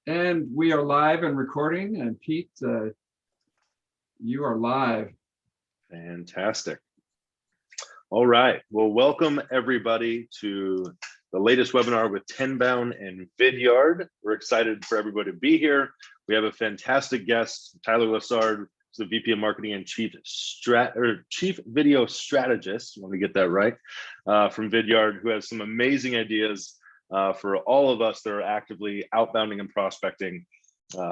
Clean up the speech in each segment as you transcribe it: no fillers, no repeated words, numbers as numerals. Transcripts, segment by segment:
And we are live and recording. And Pete, you are live. Fantastic. All right. Well, welcome everybody to the latest webinar with Tenbound and Vidyard. We're excited for everybody to be here. We have a fantastic guest, Tyler Lessard, who's the VP of Marketing and Chief Video Strategist. Let me get that right, from Vidyard, who has some amazing ideas for all of us that are actively outbounding and prospecting.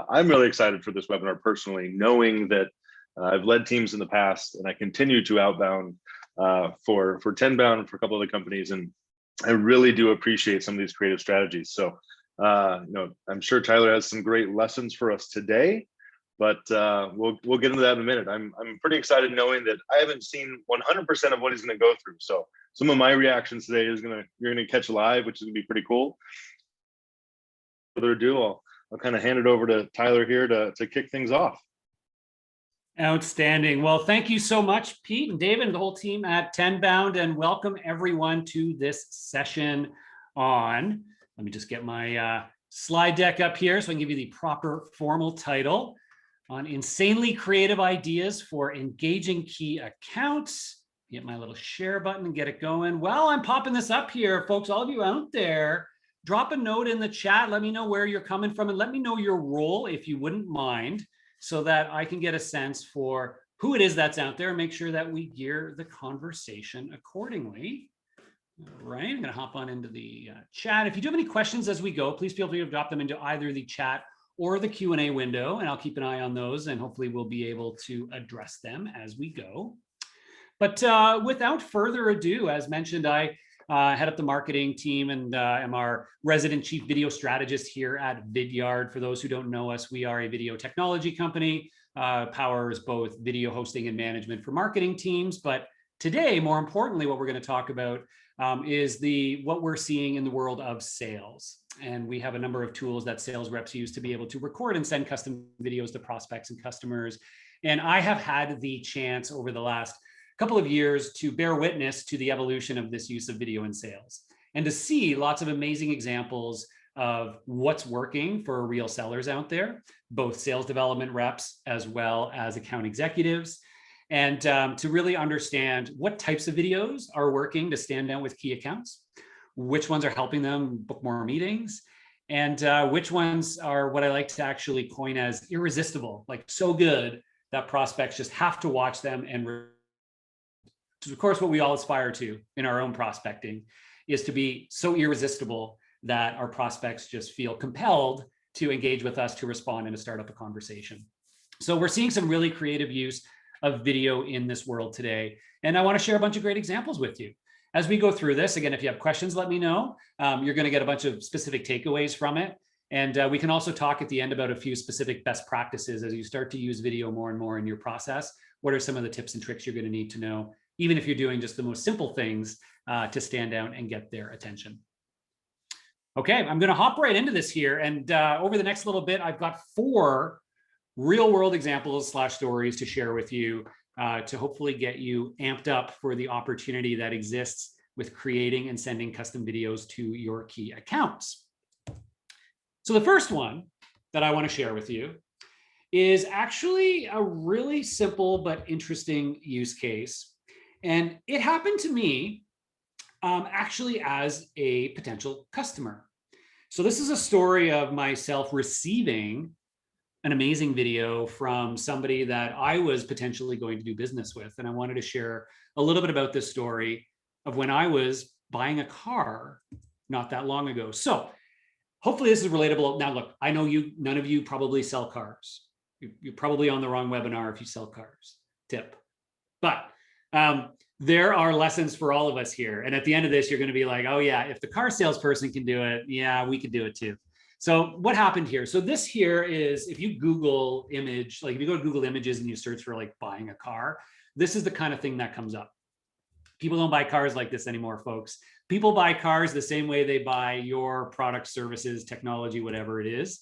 I'm really excited for this webinar personally, knowing that I've led teams in the past and I continue to outbound for Tenbound and for a couple other companies, and I really do appreciate some of these creative strategies. So, I'm sure Tyler has some great lessons for us today, but we'll get into that in a minute. I'm pretty excited knowing that I haven't seen 100% of what he's going to go through. So some of my reactions today you're gonna catch live, which is gonna be pretty cool. Without further ado, I'll kind of hand it over to Tyler here to kick things off. Outstanding. Well, thank you so much, Pete and David and the whole team at Tenbound, and welcome everyone to this session on, let me just get my slide deck up here so I can give you the proper formal title, on insanely creative ideas for engaging key accounts. Get my little share button and get it going. Well, I'm popping this up here, folks, all of you out there, drop a note in the chat. Let me know where you're coming from and let me know your role, if you wouldn't mind, so that I can get a sense for who it is that's out there and make sure that we gear the conversation accordingly. All right, I'm gonna hop on into the chat. If you do have any questions as we go, please feel free to drop them into either the chat or the Q&A window, and I'll keep an eye on those and hopefully we'll be able to address them as we go. But without further ado, as mentioned, I head up the marketing team and am our resident chief video strategist here at Vidyard. For those who don't know us, we are a video technology company, powers both video hosting and management for marketing teams. But today, more importantly, what we're going to talk about is what we're seeing in the world of sales. And we have a number of tools that sales reps use to be able to record and send custom videos to prospects and customers. And I have had the chance over the last couple of years to bear witness to the evolution of this use of video in sales and to see lots of amazing examples of what's working for real sellers out there, both sales development reps as well as account executives, and to really understand what types of videos are working to stand out with key accounts, which ones are helping them book more meetings, and which ones are what I like to actually coin as irresistible, like so good that prospects just have to watch them. And which is, of course, what we all aspire to in our own prospecting, is to be so irresistible that our prospects just feel compelled to engage with us, to respond, and to start up a conversation. So we're seeing some really creative use of video in this world today. And I want to share a bunch of great examples with you. As we go through this, again, if you have questions, let me know. You're going to get a bunch of specific takeaways from it. And we can also talk at the end about a few specific best practices as you start to use video more and more in your process. What are some of the tips and tricks you're going to need to know, even if you're doing just the most simple things to stand out and get their attention. Okay, I'm going to hop right into this here. And over the next little bit, I've got 4 real world examples / stories to share with you to hopefully get you amped up for the opportunity that exists with creating and sending custom videos to your key accounts. So the first one that I want to share with you is actually a really simple but interesting use case. And it happened to me actually as a potential customer. So this is a story of myself receiving an amazing video from somebody that I was potentially going to do business with. And I wanted to share a little bit about this story of when I was buying a car not that long ago. So hopefully this is relatable. Now, look, I know none of you probably sell cars. You're probably on the wrong webinar if you sell cars, tip. But there are lessons for all of us here. And at the end of this, you're going to be like, oh yeah, if the car salesperson can do it, yeah, we could do it too. So what happened here? So this here is, if you Google image, like if you go to Google Images and you search for like buying a car, this is the kind of thing that comes up. People don't buy cars like this anymore, folks. People buy cars the same way they buy your product, services, technology, whatever it is.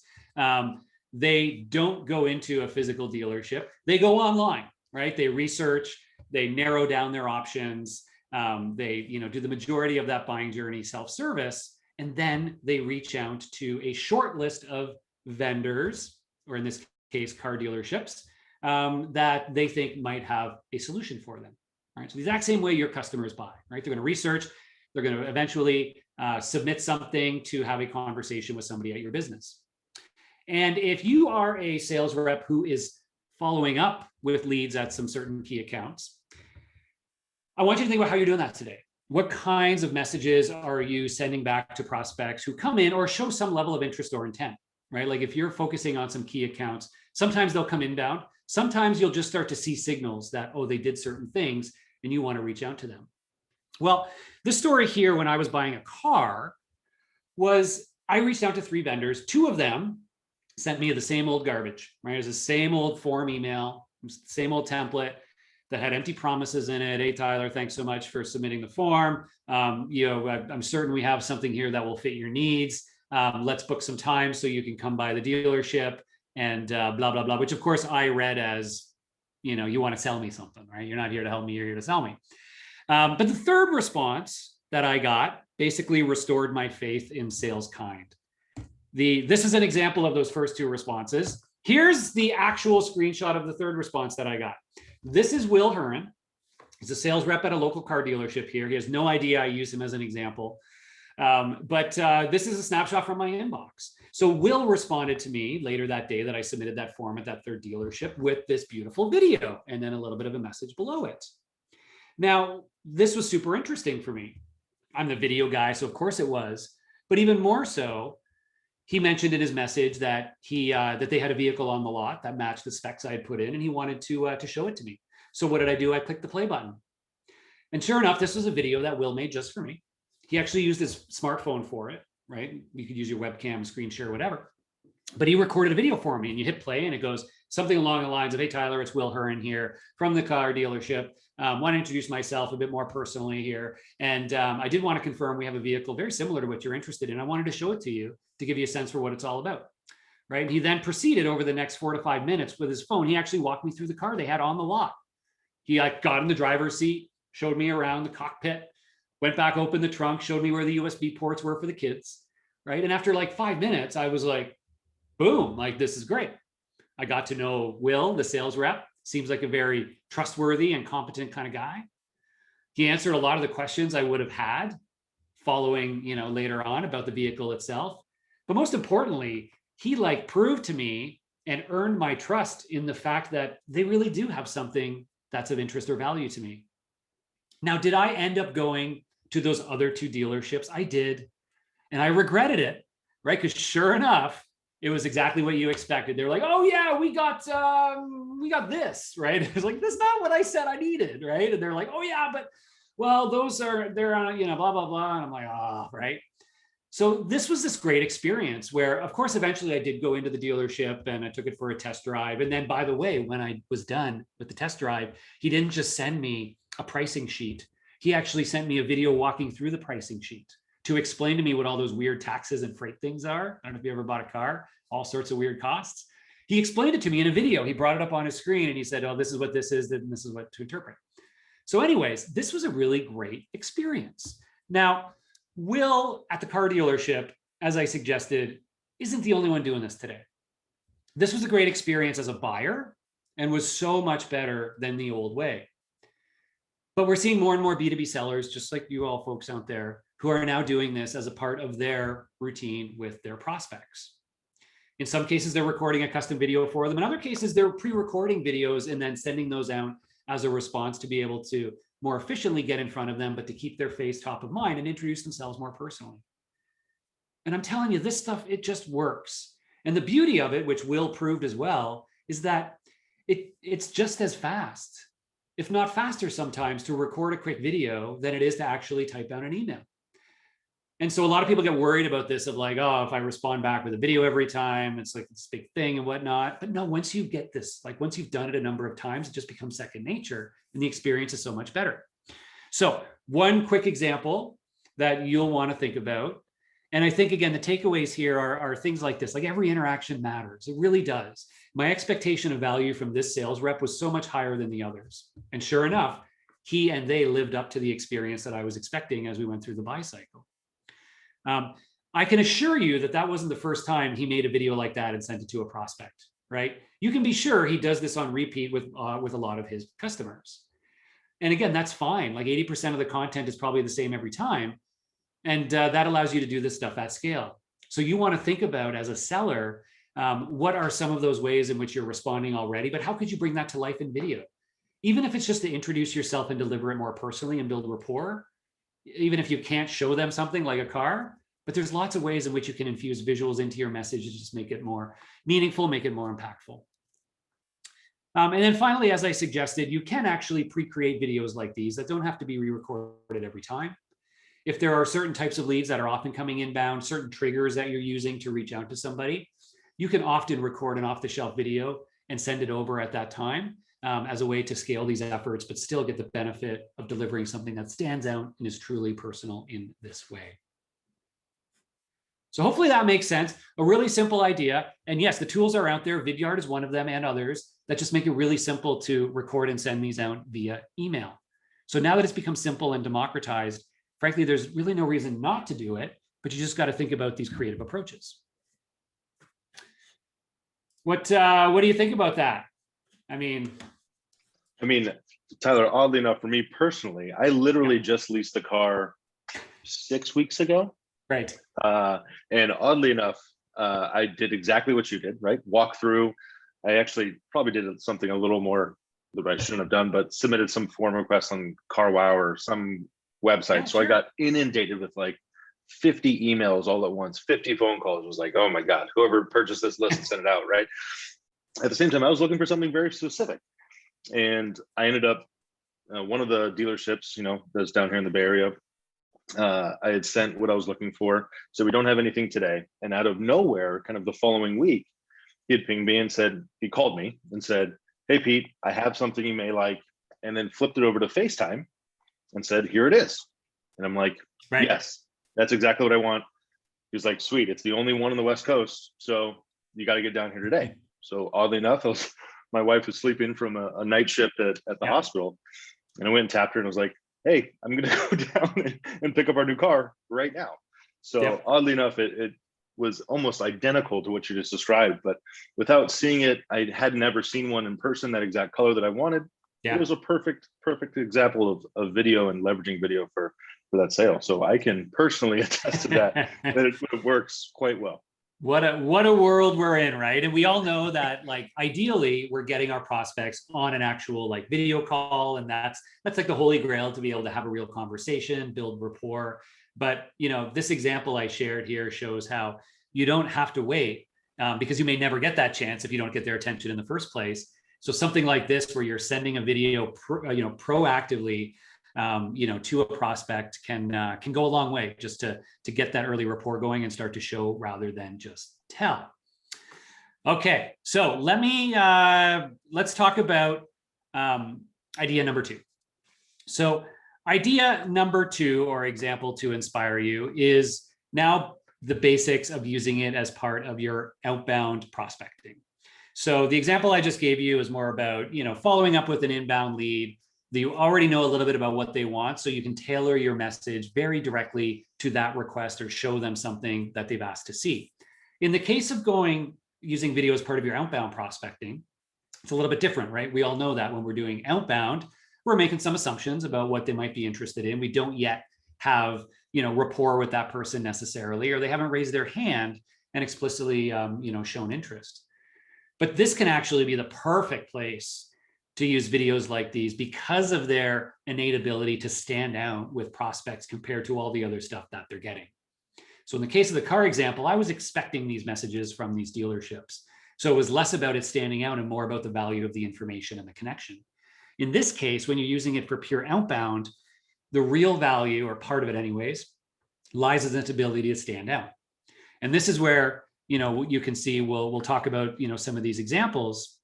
They don't go into a physical dealership. They go online, right? They research, they narrow down their options. They do the majority of that buying journey self-service. And then they reach out to a short list of vendors, or in this case, car dealerships, that they think might have a solution for them. Right. So the exact same way your customers buy, right? They're going to research, they're going to eventually submit something to have a conversation with somebody at your business. And if you are a sales rep who is following up with leads at some certain key accounts, I want you to think about how you're doing that today. What kinds of messages are you sending back to prospects who come in or show some level of interest or intent, right? Like if you're focusing on some key accounts, sometimes they'll come inbound. Sometimes you'll just start to see signals that, oh, they did certain things and you want to reach out to them. Well, this story here, when I was buying a car, was I reached out to 3 vendors. 2 of them sent me the same old garbage, right? It was the same old form email, same old template that had empty promises in it. Hey, Tyler, thanks so much for submitting the form. I'm certain we have something here that will fit your needs. Let's book some time so you can come by the dealership and blah, blah, blah, which of course I read as, you want to sell me something, right? You're not here to help me, you're here to sell me. But the third response that I got basically restored my faith in sales kind. This is an example of those first 2 responses. Here's the actual screenshot of the third response that I got. This is Will Hearn. He's a sales rep at a local car dealership here. He has no idea I use him as an example. But this is a snapshot from my inbox. So Will responded to me later that day that I submitted that form at that third dealership with this beautiful video and then a little bit of a message below it. Now, this was super interesting for me. I'm the video guy, so of course it was. But even more so, he mentioned in his message that that they had a vehicle on the lot that matched the specs I had put in, and he wanted to show it to me. So what did I do? I clicked the play button. And sure enough, this was a video that Will made just for me. He actually used his smartphone for it, right? You could use your webcam, screen share, whatever. But he recorded a video for me, and you hit play and it goes something along the lines of, hey, Tyler, it's Will Hearn here from the car dealership. Want to introduce myself a bit more personally here. And I did want to confirm we have a vehicle very similar to what you're interested in. I wanted to show it to you to give you a sense for what it's all about, right? And he then proceeded over the next 4 to 5 minutes with his phone. He actually walked me through the car they had on the lot. He got in the driver's seat, showed me around the cockpit, went back, opened the trunk, showed me where the USB ports were for the kids, right? And after like 5 minutes, I was like, boom, like this is great. I got to know Will, the sales rep. Seems like a very trustworthy and competent kind of guy. He answered a lot of the questions I would have had following, later on about the vehicle itself. But most importantly, he proved to me and earned my trust in the fact that they really do have something that's of interest or value to me. Now, did I end up going to those other 2 dealerships? I did. And I regretted it, right? Because sure enough, it was exactly what you expected. They were like, oh yeah, we got this, right? It was like, that's not what I said I needed, right? And they're like, oh yeah, but well, they're on, blah, blah, blah. And I'm like, right. So this was this great experience where, of course, eventually I did go into the dealership and I took it for a test drive. And then, by the way, when I was done with the test drive, he didn't just send me a pricing sheet. He actually sent me a video walking through the pricing sheet to explain to me what all those weird taxes and freight things are. I don't know if you ever bought a car, all sorts of weird costs. He explained it to me in a video. He brought it up on his screen and he said, oh, this is what this is, and this is what to interpret. So anyways, this was a really great experience. Now, Will at the car dealership, as I suggested, isn't the only one doing this today. This was a great experience as a buyer and was so much better than the old way. But we're seeing more and more B2B sellers, just like you all folks out there, who are now doing this as a part of their routine with their prospects. In some cases, they're recording a custom video for them. In other cases, they're pre-recording videos and then sending those out as a response to be able to more efficiently get in front of them, but to keep their face top of mind and introduce themselves more personally. And I'm telling you, this stuff, it just works. And the beauty of it, which Will proved as well, is that it's just as fast, if not faster sometimes, to record a quick video than it is to actually type out an email. And so a lot of people get worried about this of like, oh, if I respond back with a video every time, it's like this big thing and whatnot. But no, once you get this, like once you've done it a number of times, it just becomes second nature and the experience is so much better. So one quick example that you'll want to think about. And I think, again, the takeaways here are things like this, like every interaction matters. It really does. My expectation of value from this sales rep was so much higher than the others. And sure enough, he and they lived up to the experience that I was expecting as we went through the buy cycle. I can assure you that that wasn't the first time he made a video like that and sent it to a prospect, right? You can be sure he does this on repeat with a lot of his customers. And again, that's fine. Like 80% of the content is probably the same every time. And that allows you to do this stuff at scale. So you want to think about, as a seller, what are some of those ways in which you're responding already, but how could you bring that to life in video? Even if it's just to introduce yourself and deliver it more personally and build rapport, even if you can't show them something like a car, but there's lots of ways in which you can infuse visuals into your message to just make it more meaningful, make it more impactful. And then finally, as I suggested, you can actually pre-create videos like these that don't have to be re-recorded every time. If there are certain types of leads that are often coming inbound, certain triggers that you're using to reach out to somebody, you can often record an off-the-shelf video and send it over at that time as a way to scale these efforts, but still get the benefit of delivering something that stands out and is truly personal in this way. So hopefully that makes sense. A really simple idea. And yes, the tools are out there. Vidyard is one of them, and others that just make it really simple to record and send these out via email. So now that it's become simple and democratized, frankly, there's really no reason not to do it, but you just got to think about these creative approaches. What do you think about that? I mean, Tyler, oddly enough, for me personally, I literally just leased a car 6 weeks ago. Right. And oddly enough, I did exactly what you did, right? Walk through. I actually probably did something a little more that I shouldn't have done, but submitted some form requests on CarWow or some website. Yeah, so sure. I got inundated with like 50 emails all at once, 50 phone calls. It was like, oh my God, whoever purchased this list and sent it out, right? At the same time, I was looking for something very specific. And I ended up, one of the dealerships, that's down here in the Bay Area, I had sent what I was looking for. So we don't have anything today. And out of nowhere, kind of the following week, he had pinged me and said, he called me and said, hey, Pete, I have something you may like, and then flipped it over to FaceTime and said, here it is. And I'm like, right. Yes, that's exactly what I want. He was like, sweet, it's the only one on the West Coast. So you got to get down here today. So oddly enough, my wife was sleeping from a night shift at the hospital. And I went and tapped her and was like, hey, I'm going to go down and pick up our new car right now. So oddly enough, it was almost identical to what you just described, but without seeing it, I had never seen one in person, that exact color that I wanted. It was a perfect example of video and leveraging video for that sale. So I can personally attest to that it works quite well. What a world we're in, right? And we all know that, like, ideally we're getting our prospects on an actual like video call, and that's like the holy grail, to be able to have a real conversation, build rapport. But this example I shared here shows how you don't have to wait, because you may never get that chance if you don't get their attention in the first place. So something like this, where you're sending a video, proactively, to a prospect can go a long way just to get that early rapport going and start to show rather than just tell. Okay, so let's talk about idea number 2. So idea number 2, or example to inspire you, is now the basics of using it as part of your outbound prospecting. So the example I just gave you is more about, following up with an inbound lead that you already know a little bit about what they want, so you can tailor your message very directly to that request or show them something that they've asked to see. In the case of using video as part of your outbound prospecting, it's a little bit different, right? We all know that when we're doing outbound, we're making some assumptions about what they might be interested in. We don't yet have, rapport with that person necessarily, or they haven't raised their hand and explicitly, shown interest. But this can actually be the perfect place to use videos like these because of their innate ability to stand out with prospects compared to all the other stuff that they're getting. So in the case of the car example, I was expecting these messages from these dealerships. So it was less about it standing out and more about the value of the information and the connection. In this case, when you're using it for pure outbound, the real value, or part of it anyways, lies in its ability to stand out. And this is where, you can see, we'll talk about, some of these examples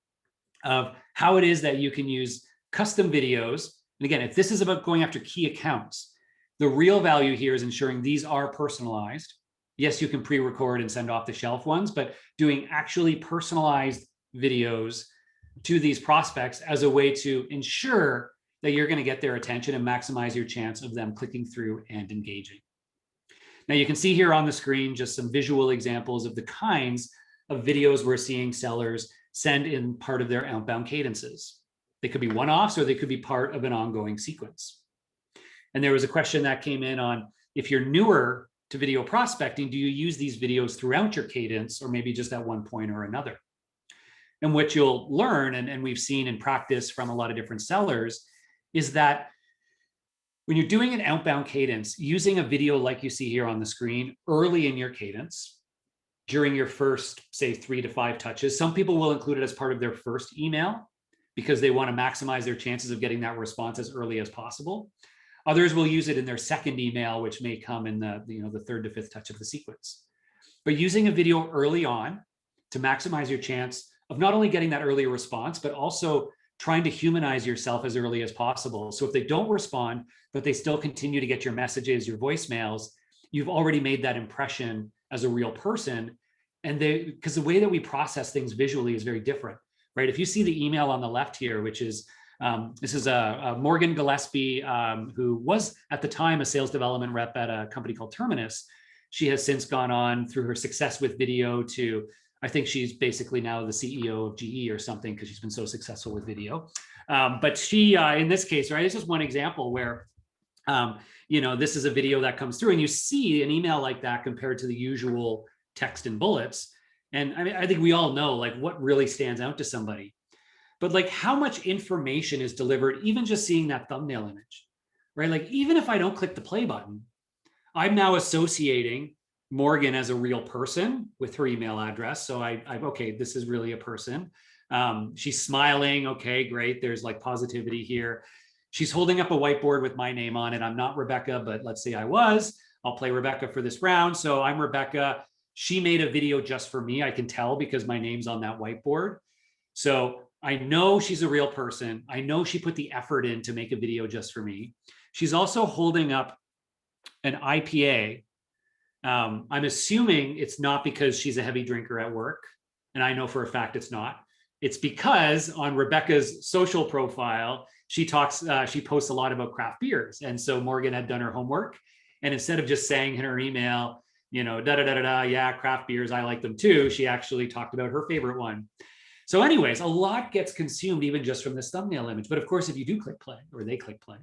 of how it is that you can use custom videos. And again, if this is about going after key accounts, the real value here is ensuring these are personalized. Yes, you can pre-record and send off the shelf ones, but doing actually personalized videos to these prospects as a way to ensure that you're going to get their attention and maximize your chance of them clicking through and engaging. Now you can see here on the screen just some visual examples of the kinds of videos we're seeing sellers send in part of their outbound cadences. They could be one-offs or they could be part of an ongoing sequence. And there was a question that came in on, if you're newer to video prospecting, do you use these videos throughout your cadence or maybe just at one point or another? And what you'll learn, and we've seen in practice from a lot of different sellers, is that when you're doing an outbound cadence, using a video like you see here on the screen early in your cadence, during your first, say, 3 to 5 touches, some people will include it as part of their first email because they want to maximize their chances of getting that response as early as possible. Others will use it in their second email, which may come in the 3rd to 5th touch of the sequence. But using a video early on to maximize your chance of not only getting that earlier response, but also trying to humanize yourself as early as possible. So if they don't respond, but they still continue to get your messages, your voicemails, you've already made that impression as a real person. And because the way that we process things visually is very different, right? If you see the email on the left here, which is, this is a Morgan Gillespie, who was at the time a sales development rep at a company called Terminus. She has since gone on through her success with video to, I think she's basically now the CEO of GE or something because she's been so successful with video. But she, in this case, right, it's just one example where, this is a video that comes through and you see an email like that compared to the usual text and bullets. And I mean, I think we all know like what really stands out to somebody, but like how much information is delivered, even just seeing that thumbnail image, right? Like, even if I don't click the play button, I'm now associating Morgan as a real person with her email address. So I okay, this is really a person. She's smiling. Okay, great. There's like positivity here. She's holding up a whiteboard with my name on it. I'm not Rebecca, but let's say I was. I'll play Rebecca for this round. So I'm Rebecca. She made a video just for me. I can tell because my name's on that whiteboard. So I know she's a real person. I know she put the effort in to make a video just for me. She's also holding up an IPA. I'm assuming it's not because she's a heavy drinker at work. And I know for a fact it's not. It's because on Rebecca's social profile, she posts a lot about craft beers. And so Morgan had done her homework. And instead of just saying in her email, yeah, craft beers, I like them too, she actually talked about her favorite one. So anyways, a lot gets consumed even just from this thumbnail image. But of course, if you do click play or they click play,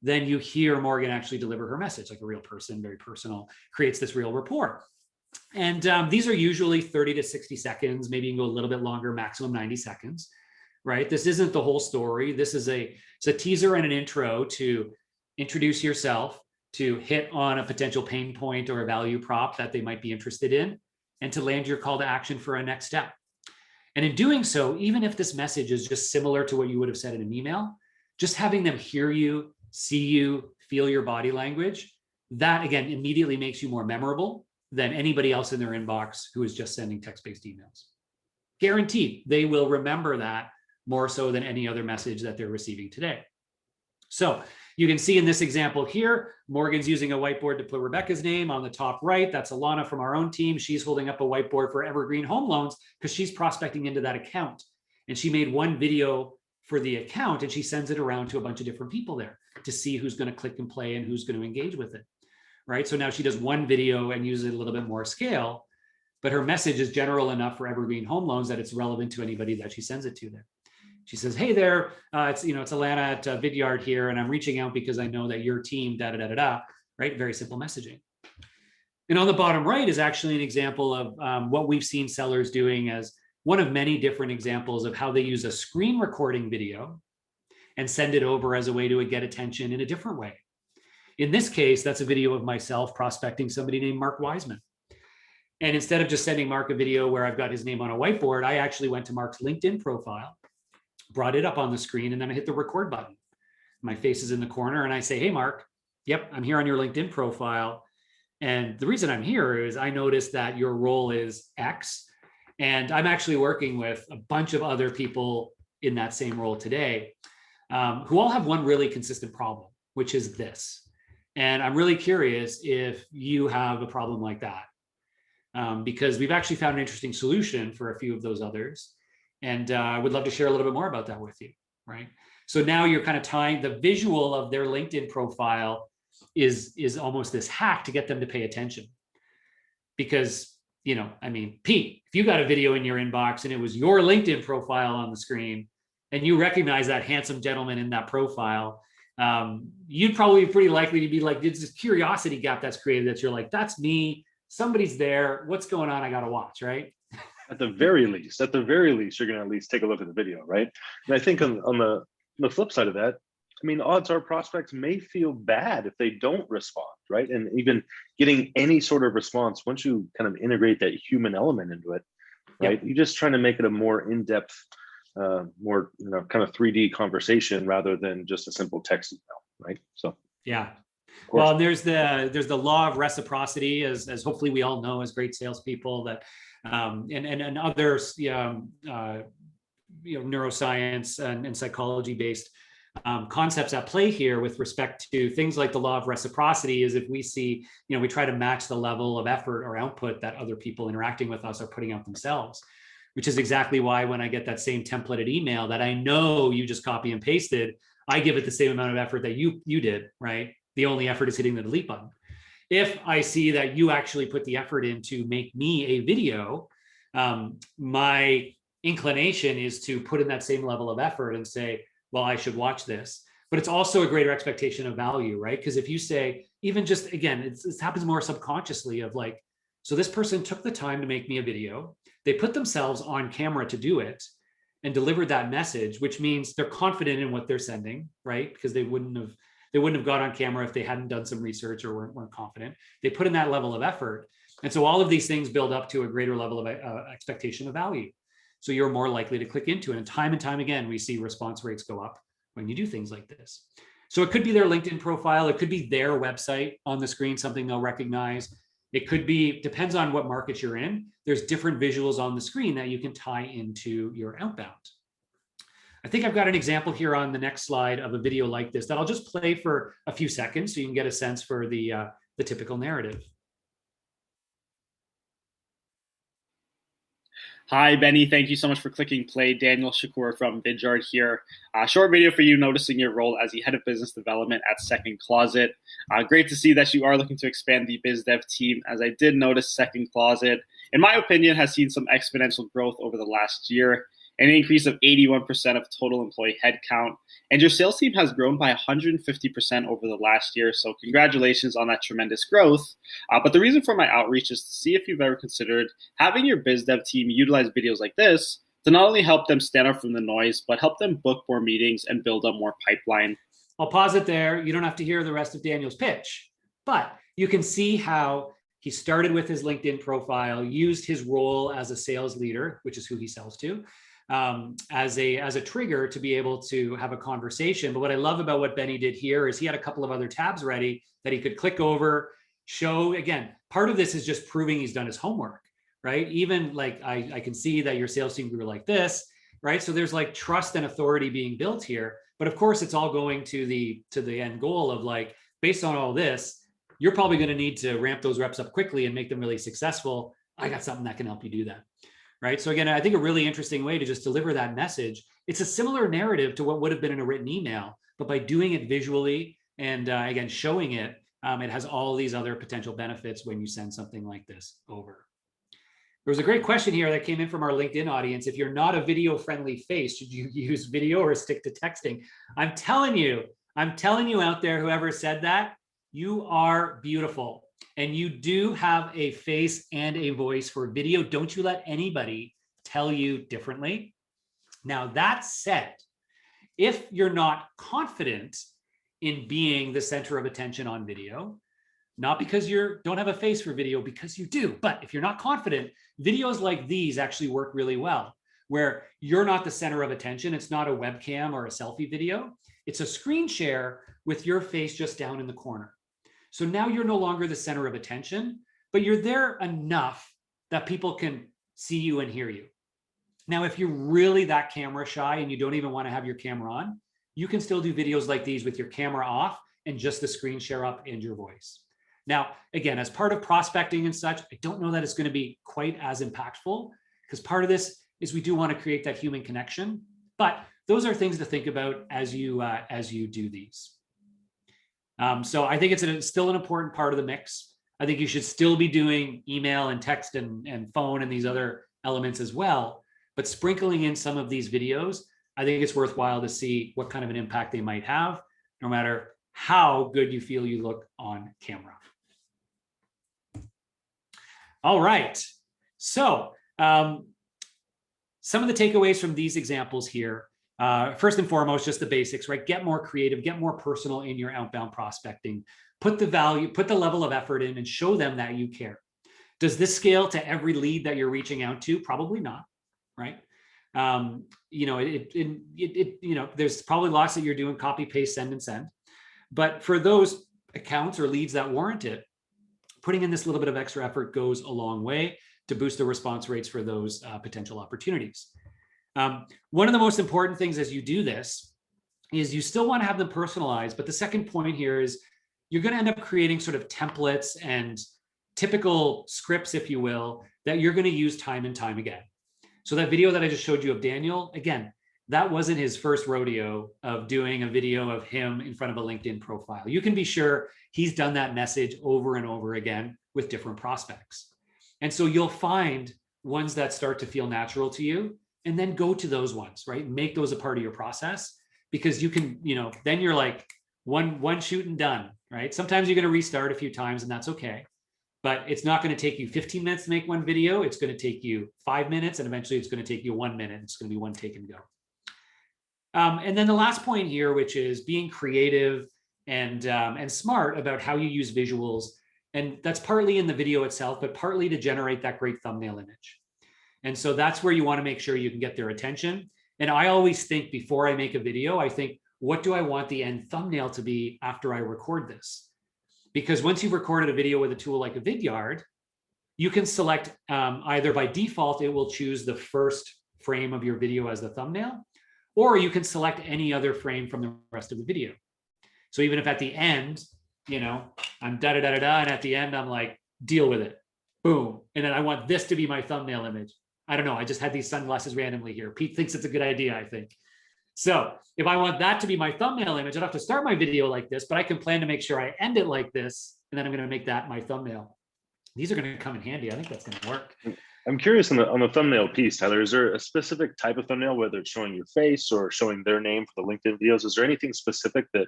then you hear Morgan actually deliver her message like a real person, very personal, creates this real rapport. And these are usually 30 to 60 seconds, maybe you can go a little bit longer, maximum 90 seconds, right? This isn't the whole story. This is it's a teaser and an intro to introduce yourself, to hit on a potential pain point or a value prop that they might be interested in, and to land your call to action for a next step. And in doing so, even if this message is just similar to what you would have said in an email, just having them hear you, see you, feel your body language, that again immediately makes you more memorable than anybody else in their inbox who is just sending text-based emails. Guaranteed, they will remember that more so than any other message that they're receiving today. So you can see in this example here, Morgan's using a whiteboard to put Rebecca's name on the top right. That's Alana from our own team. She's holding up a whiteboard for Evergreen Home Loans because she's prospecting into that account. And she made one video for the account and she sends it around to a bunch of different people there to see who's going to click and play and who's going to engage with it, right? So now she does one video and uses a little bit more scale, but her message is general enough for Evergreen Home Loans that it's relevant to anybody that she sends it to there. She says, hey there, it's Alana at Vidyard here, and I'm reaching out because I know that your team, right? Very simple messaging. And on the bottom right is actually an example of what we've seen sellers doing as one of many different examples of how they use a screen recording video and send it over as a way to get attention in a different way. In this case, that's a video of myself prospecting somebody named Mark Wiseman. And instead of just sending Mark a video where I've got his name on a whiteboard, I actually went to Mark's LinkedIn profile, brought it up on the screen, and then I hit the record button. My face is in the corner and I say, hey, Mark, yep, I'm here on your LinkedIn profile. And the reason I'm here is I noticed that your role is X, and I'm actually working with a bunch of other people in that same role today who all have one really consistent problem, which is this. And I'm really curious if you have a problem like that, because we've actually found an interesting solution for a few of those others. And I would love to share a little bit more about that with you, right? So now you're kind of tying the visual of their LinkedIn profile is almost this hack to get them to pay attention. Because, I mean, Pete, if you got a video in your inbox and it was your LinkedIn profile on the screen and you recognize that handsome gentleman in that profile, you'd probably be pretty likely to be like, it's this curiosity gap that's created that you're like, that's me, somebody's there, what's going on, I gotta watch, right? At the very least, you're gonna at least take a look at the video, right? And I think on the flip side of that, I mean, odds are prospects may feel bad if they don't respond, right? And even getting any sort of response, once you kind of integrate that human element into it, right? You're just trying to make it a more in-depth, more kind of 3D conversation rather than just a simple text email, right? So yeah. Well, there's the law of reciprocity, as hopefully we all know as great salespeople, that and others, neuroscience and psychology based concepts at play here with respect to things like the law of reciprocity is if we see, we try to match the level of effort or output that other people interacting with us are putting out themselves, which is exactly why when I get that same templated email that I know you just copy and pasted, I give it the same amount of effort that you did, right? The only effort is hitting the delete button. If I see that you actually put the effort in to make me a video, my inclination is to put in that same level of effort and say, well, I should watch this. But it's also a greater expectation of value, right? Because if you say, even just, again, it happens more subconsciously of like, so this person took the time to make me a video, they put themselves on camera to do it and delivered that message, which means they're confident in what they're sending, right? Because they wouldn't have got on camera if they hadn't done some research or weren't confident. They put in that level of effort. And so all of these things build up to a greater level of expectation of value. So you're more likely to click into it. And time again, we see response rates go up when you do things like this. So it could be their LinkedIn profile. It could be their website on the screen, something they'll recognize. It could be, depends on what market you're in. There's different visuals on the screen that you can tie into your outbound. I think I've got an example here on the next slide of a video like this that I'll just play for a few seconds so you can get a sense for the typical narrative. Hi, Benny. Thank you so much for clicking play. Daniel Shakur from Vidyard here. Short video for you noticing your role as the head of business development at Second Closet. Great to see that you are looking to expand the biz dev team, as I did notice Second Closet, in my opinion, has seen some exponential growth over the last year, an increase of 81% of total employee headcount. And your sales team has grown by 150% over the last year. So congratulations on that tremendous growth. But the reason for my outreach is to see if you've ever considered having your biz dev team utilize videos like this to not only help them stand out from the noise, but help them book more meetings and build up more pipeline. I'll pause it there. You don't have to hear the rest of Daniel's pitch, but you can see how he started with his LinkedIn profile, used his role as a sales leader, which is who he sells to, as a trigger to be able to have a conversation. But what I love about what Benny did here is he had a couple of other tabs ready that he could click over, show. Again, part of this is just proving he's done his homework, right? Even like I can see that your sales team grew like this, right? So there's like trust and authority being built here. But of course, it's all going to the end goal of like, based on all this, you're probably going to need to ramp those reps up quickly and make them really successful. I got something that can help you do that. Right. So again, I think a really interesting way to just deliver that message. It's a similar narrative to what would have been in a written email, but by doing it visually and again, showing it, it has all these other potential benefits when you send something like this over. There was a great question here that came in from our LinkedIn audience. If you're not a video friendly face, should you use video or stick to texting? I'm telling you out there, whoever said that, you are beautiful. And you do have a face and a voice for video. Don't you let anybody tell you differently. Now, that said, if you're not confident in being the center of attention on video, not because you don't have a face for video, because you do, but if you're not confident, videos like these actually work really well, where you're not the center of attention. It's not a webcam or a selfie video. It's a screen share with your face just down in the corner. So now you're no longer the center of attention, but you're there enough that people can see you and hear you. Now, if you're really that camera shy and you don't even want to have your camera on, you can still do videos like these with your camera off and just the screen share up and your voice. Now, again, as part of prospecting and such, I don't know that it's going to be quite as impactful, because part of this is we do want to create that human connection, but those are things to think about as you do these. So I think it's still an important part of the mix. I think you should still be doing email and text and phone and these other elements as well. But sprinkling in some of these videos, I think it's worthwhile to see what kind of an impact they might have, no matter how good you feel you look on camera. All right. So some of the takeaways from these examples here, first and foremost, just the basics, right? Get more creative, get more personal in your outbound prospecting. Put the value, put the level of effort in and show them that you care. Does this scale to every lead that you're reaching out to? Probably not, right? You know, there's probably lots that you're doing copy, paste, send, and send. But for those accounts or leads that warrant it, putting in this little bit of extra effort goes a long way to boost the response rates for those potential opportunities. One of the most important things as you do this is you still want to have them personalized. But the second point here is you're going to end up creating sort of templates and typical scripts, if you will, that you're going to use time and time again. So that video that I just showed you of Daniel, again, that wasn't his first rodeo of doing a video of him in front of a LinkedIn profile. You can be sure he's done that message over and over again with different prospects. And so you'll find ones that start to feel natural to you, and then go to those ones, right? Make those a part of your process, because you can, you know, then you're like one shoot and done, right? Sometimes you're going to restart a few times and that's okay. But it's not going to take you 15 minutes to make one video. It's going to take you 5 minutes, and eventually it's going to take you 1 minute. It's going to be one take and go. And then the last point here, which is being creative and smart about how you use visuals. And that's partly in the video itself, but partly to generate that great thumbnail image. And so that's where you want to make sure you can get their attention. And I always think before I make a video, I think, what do I want the end thumbnail to be after I record this? Because once you've recorded a video with a tool like a Vidyard, you can select either by default, it will choose the first frame of your video as the thumbnail, or you can select any other frame from the rest of the video. So even if at the end, you know, I'm da-da-da-da-da, and at the end, I'm like, deal with it, boom. And then I want this to be my thumbnail image. I don't know, I just had these sunglasses randomly here. Pete thinks it's a good idea, I think. So if I want that to be my thumbnail image, I don't have to start my video like this, but I can plan to make sure I end it like this, and then I'm going to make that my thumbnail. These are going to come in handy. I think that's going to work. I'm curious on the thumbnail piece, Tyler, is there a specific type of thumbnail, whether it's showing your face or showing their name for the LinkedIn videos? Is there anything specific that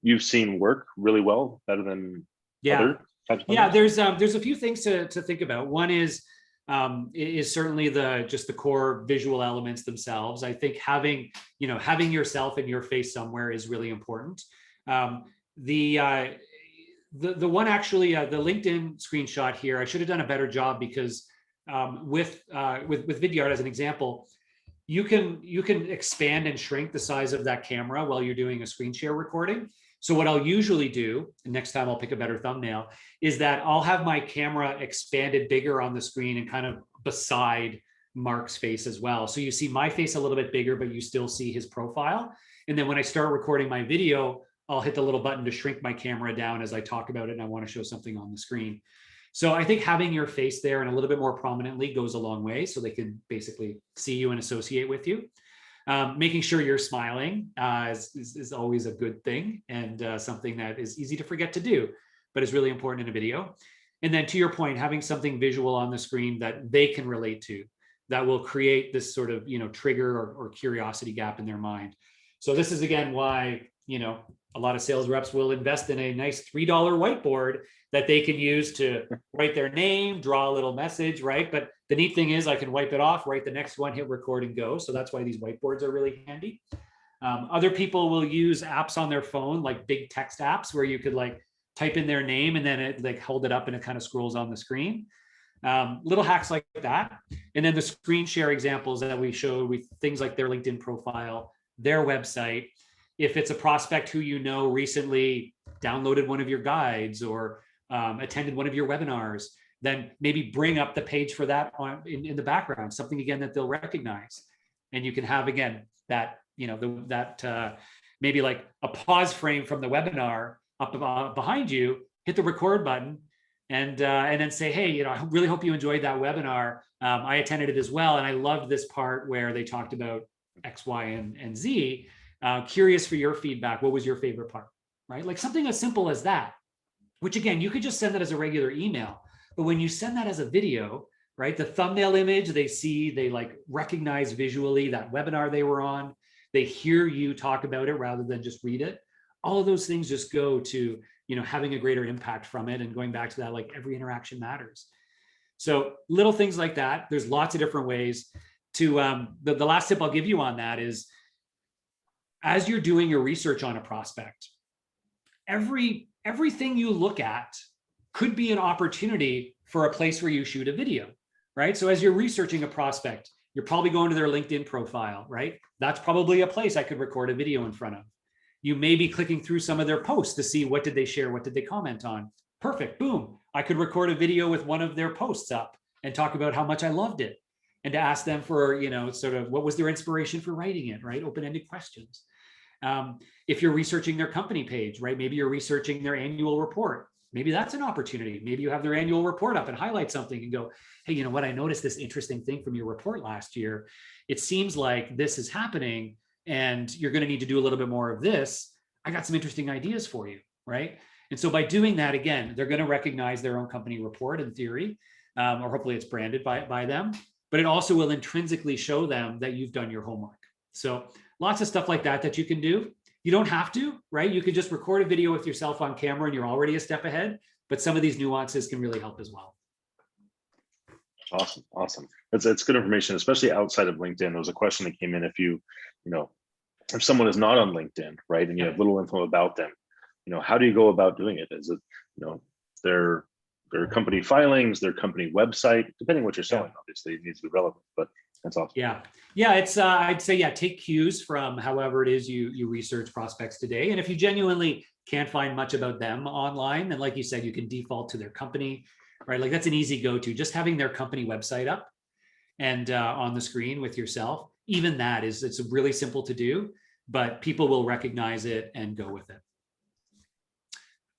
you've seen work really well, better than other types of thumbnails? Yeah, there's a few things to think about. One is certainly just the core visual elements themselves. I think having yourself and your face somewhere is really important. The one actually, the LinkedIn screenshot here, I should have done a better job, because with Vidyard as an example, you can expand and shrink the size of that camera while you're doing a screen share recording. So what I'll usually do, and next time I'll pick a better thumbnail, is that I'll have my camera expanded bigger on the screen and kind of beside Mark's face as well. So you see my face a little bit bigger, but you still see his profile. And then when I start recording my video, I'll hit the little button to shrink my camera down as I talk about it and I want to show something on the screen. So I think having your face there and a little bit more prominently goes a long way, so they can basically see you and associate with you. Making sure you're smiling is always a good thing, and something that is easy to forget to do, but is really important in a video. And then to your point, having something visual on the screen that they can relate to, that will create this sort of, trigger or curiosity gap in their mind. So this is again why, a lot of sales reps will invest in a nice $3 whiteboard that they can use to write their name, draw a little message, right? But the neat thing is I can wipe it off, write the next one, hit record and go. So that's why these whiteboards are really handy. Other people will use apps on their phone, like big text apps, where you could like type in their name and then it like hold it up and it kind of scrolls on the screen. Little hacks like that. And then the screen share examples that we showed with things like their LinkedIn profile, their website. If it's a prospect who recently downloaded one of your guides or attended one of your webinars, then maybe bring up the page for that in the background, something again that they'll recognize. And you can have again that maybe like a pause frame from the webinar up behind you, hit the record button, and then say, hey, I really hope you enjoyed that webinar. I attended it as well, and I loved this part where they talked about X, Y, and Z. Curious for your feedback. What was your favorite part? right? Like something as simple as that, which again, you could just send that as a regular email. But when you send that as a video, right, the thumbnail image, they like recognize visually that webinar they were on. They hear you talk about it rather than just read it. All of those things just go to, having a greater impact from it, and going back to that, like every interaction matters. So little things like that. There's lots of different ways to, the last tip I'll give you on that is, as you're doing your research on a prospect, everything you look at could be an opportunity for a place where you shoot a video, right? So as you're researching a prospect, you're probably going to their LinkedIn profile, right? That's probably a place I could record a video in front of. You may be clicking through some of their posts to see what did they share, what did they comment on. Perfect, boom. I could record a video with one of their posts up and talk about how much I loved it, and to ask them for, sort of what was their inspiration for writing it, right? Open-ended questions. If you're researching their company page, right? Maybe you're researching their annual report. Maybe that's an opportunity. Maybe you have their annual report up and highlight something and go, hey, you know what? I noticed this interesting thing from your report last year. It seems like this is happening and you're going to need to do a little bit more of this. I got some interesting ideas for you, right? And so by doing that, again, they're going to recognize their own company report in theory, or hopefully it's branded by them, but it also will intrinsically show them that you've done your homework. So lots of stuff like that you can do. You don't have to, right? You could just record a video with yourself on camera and you're already a step ahead, but some of these nuances can really help as well. Awesome. That's good information, especially outside of LinkedIn. There was a question that came in, if someone is not on LinkedIn, right, and you have little info about them, how do you go about doing it? Is it, their company filings, their company website, depending what you're selling, obviously it needs to be relevant, but that's awesome. Yeah. It's, I'd say, take cues from however it is you research prospects today. And if you genuinely can't find much about them online, then like you said, you can default to their company, right? Like that's an easy go-to, just having their company website up and on the screen with yourself. Even that it's really simple to do, but people will recognize it and go with it.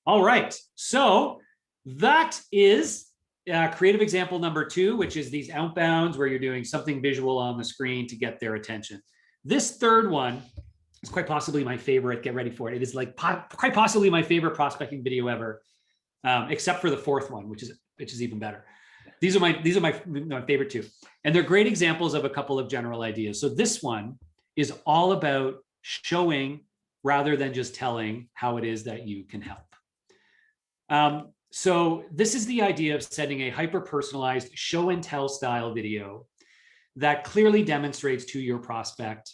All right. So that is creative example number 2, which is these outbounds where you're doing something visual on the screen to get their attention. This third one is quite possibly my favorite. Get ready for it. It is like quite possibly my favorite prospecting video ever, except for the fourth one, which is even better. These are my favorite 2, and they're great examples of a couple of general ideas. So this one is all about showing rather than just telling how it is that you can help. So this is the idea of sending a hyper-personalized show and tell style video that clearly demonstrates to your prospect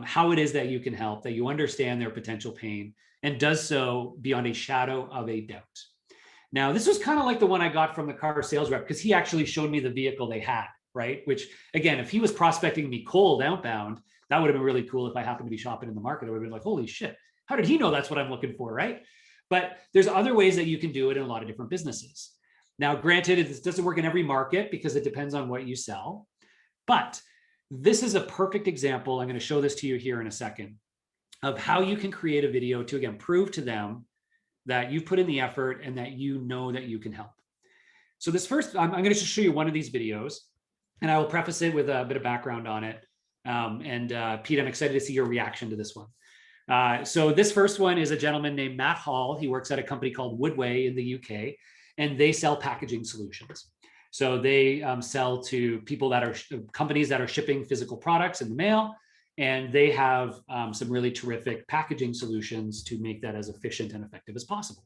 how it is that you can help, that you understand their potential pain, and does so beyond a shadow of a doubt. Now, this was kind of like the one I got from the car sales rep, because he actually showed me the vehicle they had, right? Which, again, if he was prospecting me cold outbound, that would have been really cool if I happened to be shopping in the market. I would have been like, holy shit, how did he know that's what I'm looking for, right? But there's other ways that you can do it in a lot of different businesses. Now, granted, it doesn't work in every market because it depends on what you sell. But this is a perfect example. I'm going to show this to you here in a second of how you can create a video to, again, prove to them that you've put in the effort and that you know that you can help. So this first, I'm going to just show you one of these videos, and I will preface it with a bit of background on it. Pete, I'm excited to see your reaction to this one. So this first one is a gentleman named Matt Hall. He works at a company called Woodway in the UK, and they sell packaging solutions. So they sell to people that are companies that are shipping physical products in the mail, and they have some really terrific packaging solutions to make that as efficient and effective as possible.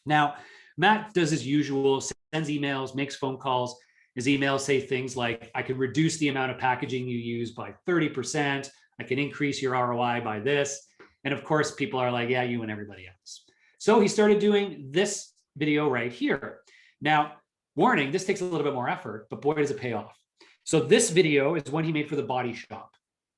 Now, Matt does his usual, sends emails, makes phone calls. His emails say things like, I can reduce the amount of packaging you use by 30%. I can increase your ROI by this. And of course, people are like, yeah, you and everybody else. So he started doing this video right here. Now, warning, this takes a little bit more effort, but boy, does it pay off. So this video is one he made for the Body Shop.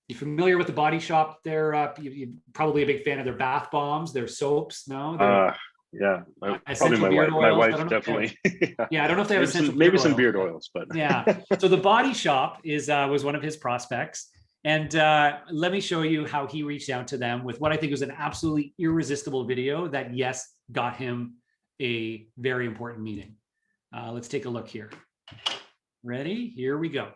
You familiar with the Body Shop? They're you're probably a big fan of their bath bombs, their soaps, no? Yeah, probably my wife definitely. Yeah, I don't know if they have maybe some beard oils, but yeah. So the Body Shop was one of his prospects. And let me show you how he reached out to them with what I think was an absolutely irresistible video that, yes, got him a very important meeting. Let's take a look here. Ready? Here we go.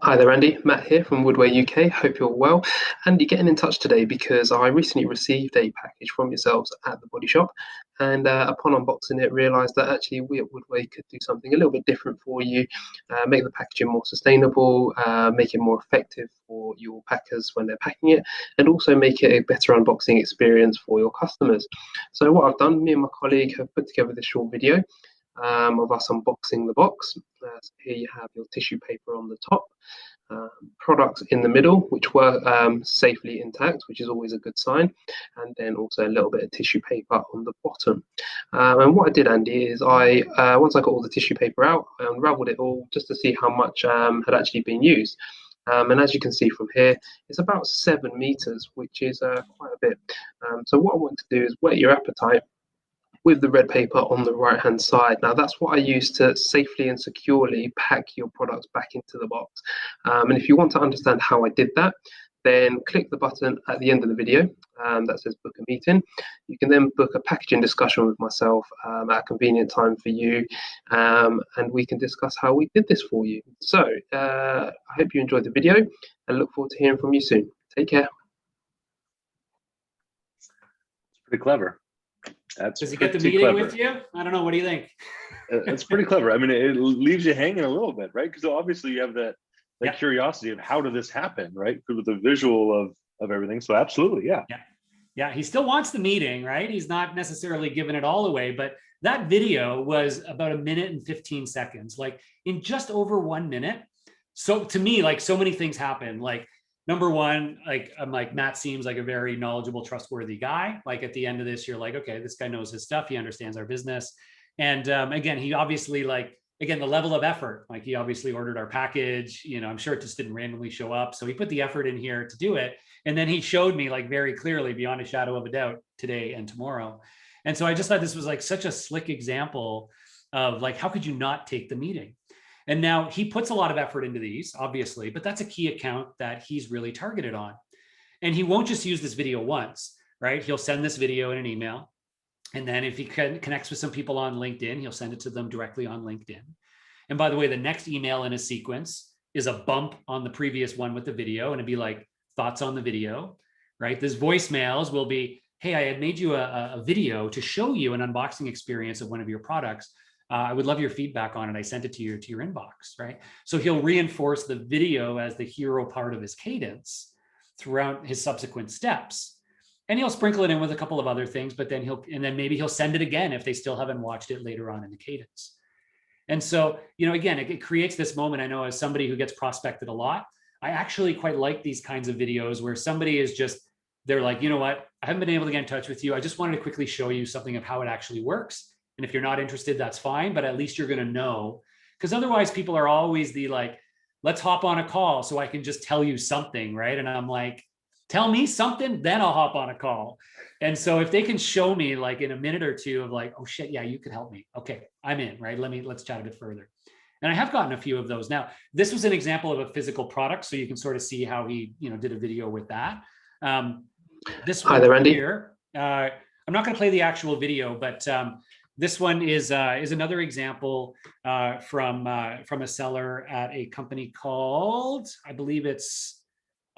Hi there, Andy. Matt here from Woodway UK. Hope you're well. Andy, getting in touch today because I recently received a package from yourselves at the body shop, and upon unboxing it, realised that actually we at Woodway could do something a little bit different for you, make the packaging more sustainable, make it more effective for your packers when they're packing it, and also make it a better unboxing experience for your customers. So what I've done, me and my colleague have put together this short video of us unboxing the box. So here you have your tissue paper on the top, products in the middle, which were safely intact, which is always a good sign, and then also a little bit of tissue paper on the bottom. And what I did, Andy, is I once I got all the tissue paper out, I unraveled it all just to see how much had actually been used. And as you can see from here, it's about 7 meters, which is quite a bit. So what I want to do is whet your appetite with the red paper on the right hand side. Now that's what I use to safely and securely pack your products back into the box. And if you want to understand how I did that, then click the button at the end of the video that says book a meeting. You can then book a packaging discussion with myself at a convenient time for you, and we can discuss how we did this for you. So I hope you enjoyed the video and look forward to hearing from you soon. Take care. It's pretty clever. Does he get the meeting with you? I don't know. What do you think? It's pretty clever. I mean, it leaves you hanging a little bit, right? Because obviously you have that curiosity of how did this happen, right? With the visual of everything. So absolutely, yeah. Yeah, he still wants the meeting, right? He's not necessarily giving it all away, but that video was about 1 minute and 15 seconds, like in just over 1 minute. So to me, like so many things happen. Like number one, like I'm like, Matt seems like a very knowledgeable, trustworthy guy. Like at the end of this, you're like, okay, this guy knows his stuff. He understands our business. And again, he obviously the level of effort, like he obviously ordered our package, I'm sure it just didn't randomly show up. So he put the effort in here to do it. And then he showed me like very clearly beyond a shadow of a doubt today and tomorrow. And so I just thought this was like such a slick example of like, how could you not take the meeting? And now he puts a lot of effort into these, obviously, but that's a key account that he's really targeted on. And he won't just use this video once, right? He'll send this video in an email. And then if he connects with some people on LinkedIn, he'll send it to them directly on LinkedIn. And by the way, the next email in his sequence is a bump on the previous one with the video, and it'd be like thoughts on the video, right? This voicemails will be, hey, I had made you a video to show you an unboxing experience of one of your products. I would love your feedback on it. I sent it to your inbox, right? So he'll reinforce the video as the hero part of his cadence throughout his subsequent steps. And he'll sprinkle it in with a couple of other things, but then maybe he'll send it again if they still haven't watched it later on in the cadence. And so, again, it creates this moment. I know as somebody who gets prospected a lot, I actually quite like these kinds of videos where somebody is they're like, you know what? I haven't been able to get in touch with you. I just wanted to quickly show you something of how it actually works. And if you're not interested, that's fine, but at least you're going to know, because otherwise people are always let's hop on a call so I can just tell you something, right? And I'm like, tell me something, then I'll hop on a call. And so if they can show me like in a minute or two of like, oh shit, yeah, you could help me. Okay, I'm in, right? Let's chat a bit further. And I have gotten a few of those. Now, this was an example of a physical product, so you can sort of see how he, did a video with that. This one. Hi there, Andy. Here, I'm not going to play the actual video, but this one is another example from a seller at a company called, I believe it's,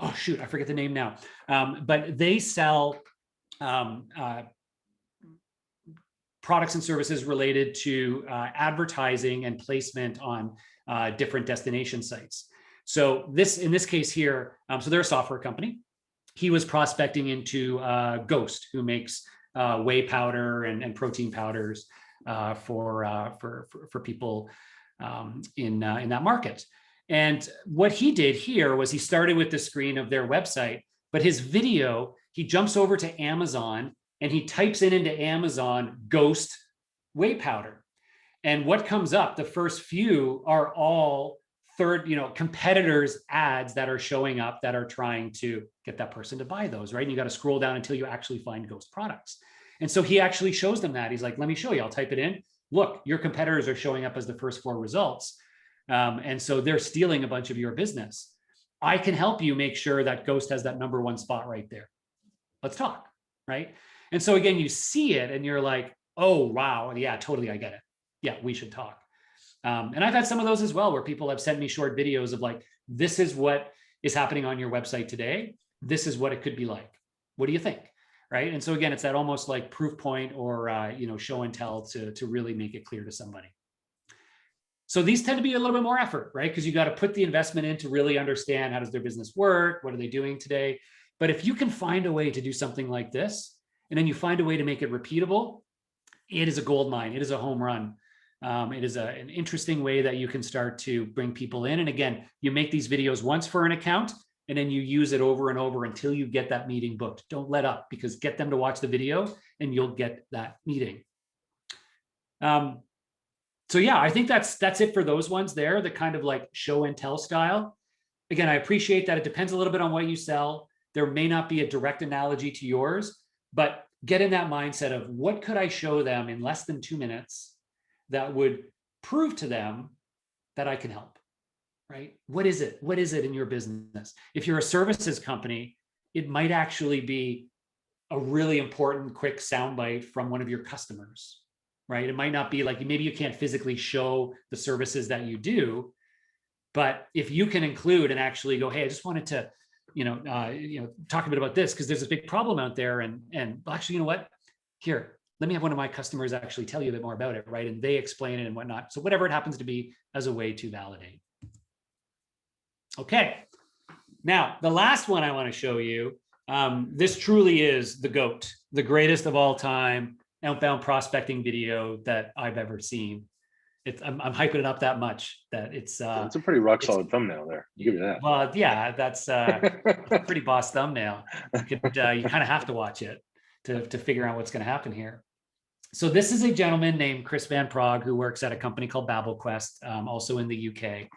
oh shoot, I forget the name now. But they sell products and services related to advertising and placement on different destination sites. So in this case here, so they're a software company. He was prospecting into Ghost, who makes whey powder and protein powders for people in that market. And what he did here was he started with the screen of their website, but his video, he jumps over to Amazon and he types into Amazon Ghost whey powder. And what comes up, the first few are all competitors' ads that are showing up that are trying to get that person to buy those, right? And you got to scroll down until you actually find Ghost products. And so he actually shows them that. He's like, let me show you. I'll type it in. Look, your competitors are showing up as the first 4 results. And so they're stealing a bunch of your business. I can help you make sure that Ghost has that number 1 spot right there. Let's talk, right? And so again, you see it and you're like, oh, wow. Yeah, totally. I get it. Yeah, we should talk. And I've had some of those as well, where people have sent me short videos of like, this is what is happening on your website today. This is what it could be like. What do you think? Right. And so again, it's that almost like proof point or, show and tell to really make it clear to somebody. So these tend to be a little bit more effort, right? Because you got to put the investment in to really understand how does their business work? What are they doing today? But if you can find a way to do something like this, and then you find a way to make it repeatable, it is a gold mine. It is a home run. It is an interesting way that you can start to bring people in. And again, you make these videos once for an account, and then you use it over and over until you get that meeting booked. Don't let up, because get them to watch the video and you'll get that meeting. So yeah, I think that's it for those ones there, the kind of like show and tell style. Again, I appreciate that it depends a little bit on what you sell. There may not be a direct analogy to yours, but get in that mindset of what could I show them in less than 2 minutes that would prove to them that I can help, right? What is it? What is it in your business? If you're a services company, it might actually be a really important quick soundbite from one of your customers, right? It might not be like, maybe you can't physically show the services that you do, but if you can include and actually go, hey, I just wanted to, talk a bit about this because there's a big problem out there, and actually, you know what? Here, let me have one of my customers actually tell you a bit more about it, right? And they explain it and whatnot. So whatever it happens to be, as a way to validate. Okay. Now, the last one I want to show you, this truly is the GOAT, the greatest of all time outbound prospecting video that I've ever seen. I'm hyping it up that much that it's a pretty rock solid thumbnail there. You give me that. Well, yeah, that's a pretty boss thumbnail. You kind of have to watch it to figure out what's going to happen here. So this is a gentleman named Chris Van Prague who works at a company called BabelQuest, also in the UK.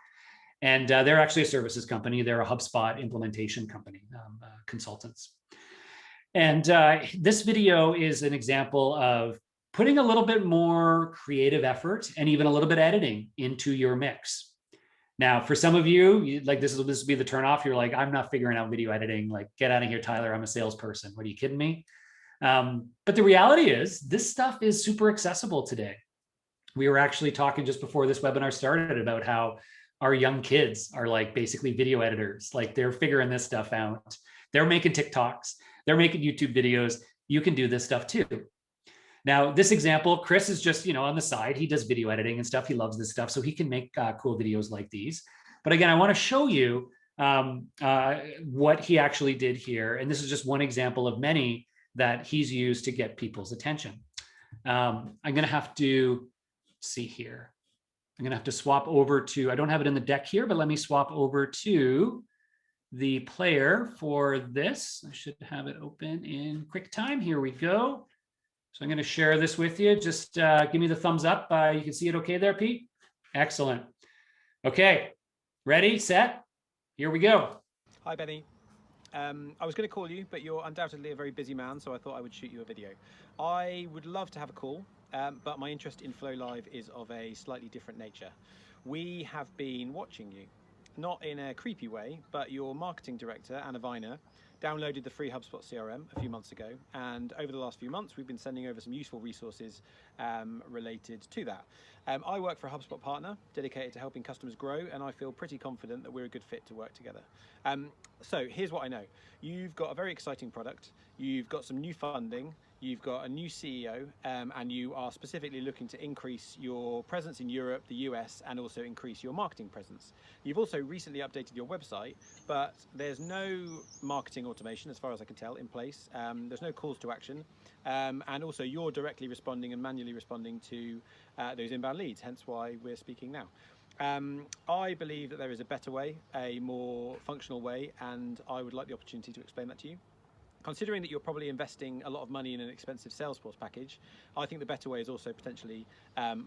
And they're actually a services company. They're a HubSpot implementation company, consultants. And this video is an example of putting a little bit more creative effort and even a little bit editing into your mix. Now, for some of you, like this will be the turnoff. You're like, I'm not figuring out video editing. Like, get out of here, Tyler. I'm a salesperson. What are you kidding me? But the reality is this stuff is super accessible today. We were actually talking just before this webinar started about how our young kids are like basically video editors. Like they're figuring this stuff out. They're making TikToks. They're making YouTube videos. You can do this stuff too. Now, this example, Chris is just, on the side, he does video editing and stuff. He loves this stuff, so he can make cool videos like these. But again, I want to show you what he actually did here. And this is just one example of many that he's used to get people's attention. I'm going to have to see here. I'm going to have to swap over to, I don't have it in the deck here, but let me swap over to the player for this. I should have it open in QuickTime. Here we go. So I'm going to share this with you. Just give me the thumbs up. You can see it okay there, Pete? Excellent. Okay, ready, set? Here we go. Hi, Benny. I was going to call you, but you're undoubtedly a very busy man, so I thought I would shoot you a video. I would love to have a call, but my interest in Flow Live is of a slightly different nature. We have been watching you, not in a creepy way, but your marketing director, Anna Viner, downloaded the free HubSpot CRM a few months ago, and over the last few months we've been sending over some useful resources related to that. I work for a HubSpot partner dedicated to helping customers grow, and I feel pretty confident that we're a good fit to work together. So here's what I know. You've got a very exciting product, you've got some new funding, you've got a new CEO, and you are specifically looking to increase your presence in Europe, the US, and also increase your marketing presence. You've also recently updated your website, but there's no marketing automation, as far as I can tell, in place. There's no calls to action, and also you're directly responding and manually responding to those inbound leads, hence why we're speaking now. I believe that there is a better way, a more functional way, and I would like the opportunity to explain that to you. Considering that you're probably investing a lot of money in an expensive Salesforce package, I think the better way is also potentially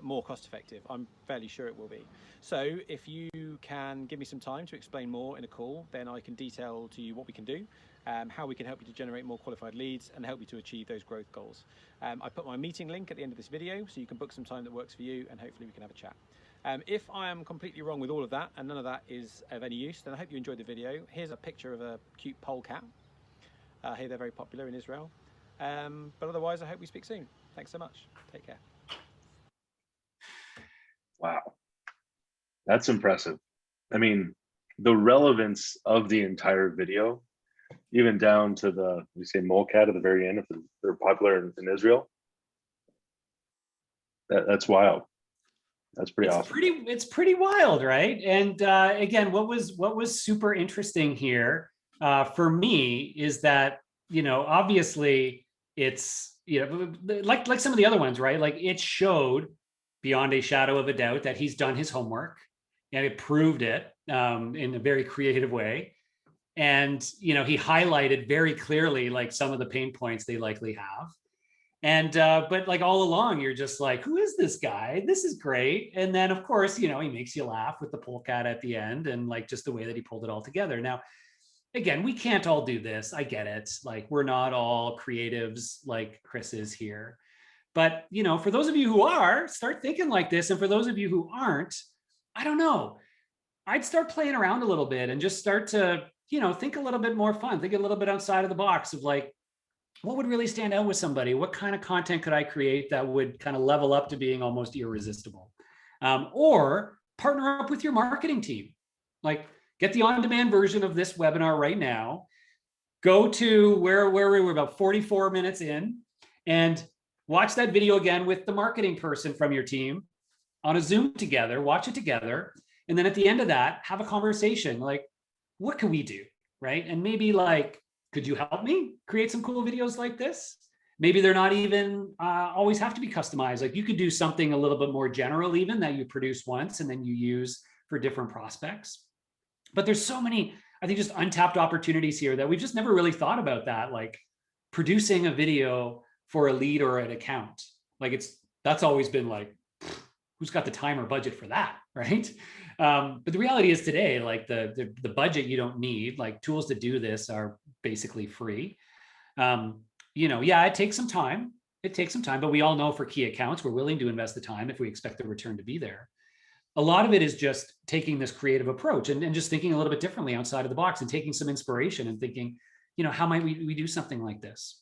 more cost effective. I'm fairly sure it will be. So if you can give me some time to explain more in a call, then I can detail to you what we can do, how we can help you to generate more qualified leads and help you to achieve those growth goals. I put my meeting link at the end of this video, so you can book some time that works for you, and hopefully we can have a chat. If I am completely wrong with all of that and none of that is of any use, then I hope you enjoyed the video. Here's a picture of a cute polecat. Here they're very popular in Israel. But otherwise, I hope we speak soon. Thanks so much. Take care. Wow. That's impressive. I mean, the relevance of the entire video, even down to the, we say molecat at the very end, if they're popular in Israel. That's wild. That's pretty awesome. It's pretty wild, right? And again, what was super interesting here for me is that, you know, obviously it's, you know, like some of the other ones, right? Like it showed beyond a shadow of a doubt that he's done his homework, and it proved it in a very creative way. And, you know, he highlighted very clearly like some of the pain points they likely have. And but like all along, you're just like, who is this guy? This is great. And then of course, you know, he makes you laugh with the polecat at the end, and like just the way that he pulled it all together. Now, again, we can't all do this. I get it. Like we're not all creatives like Chris is here. But, you know, for those of you who are, start thinking like this. And for those of you who aren't, I don't know, I'd start playing around a little bit and just start to, you know, think a little bit more fun, think a little bit outside of the box of like, what would really stand out with somebody? What kind of content could I create that would kind of level up to being almost irresistible? Or partner up with your marketing team. Like get the on-demand version of this webinar right now. Go to where we were about 44 minutes in and watch that video again with the marketing person from your team on a Zoom together, watch it together. And then at the end of that, have a conversation like, what can we do, right? And maybe like, could you help me create some cool videos like this? Maybe they're not even always have to be customized. Like you could do something a little bit more general even that you produce once and then you use for different prospects. But there's so many, I think, just untapped opportunities here that we've just never really thought about that, like producing a video for a lead or an account. Like that's always been like, who's got the time or budget for that, right? But the reality is today, like the budget you don't need, like tools to do this are basically free. You know, yeah, it takes some time. It takes some time, but we all know for key accounts, we're willing to invest the time if we expect the return to be there. A lot of it is just taking this creative approach and just thinking a little bit differently outside of the box and taking some inspiration and thinking, you know, how might we do something like this?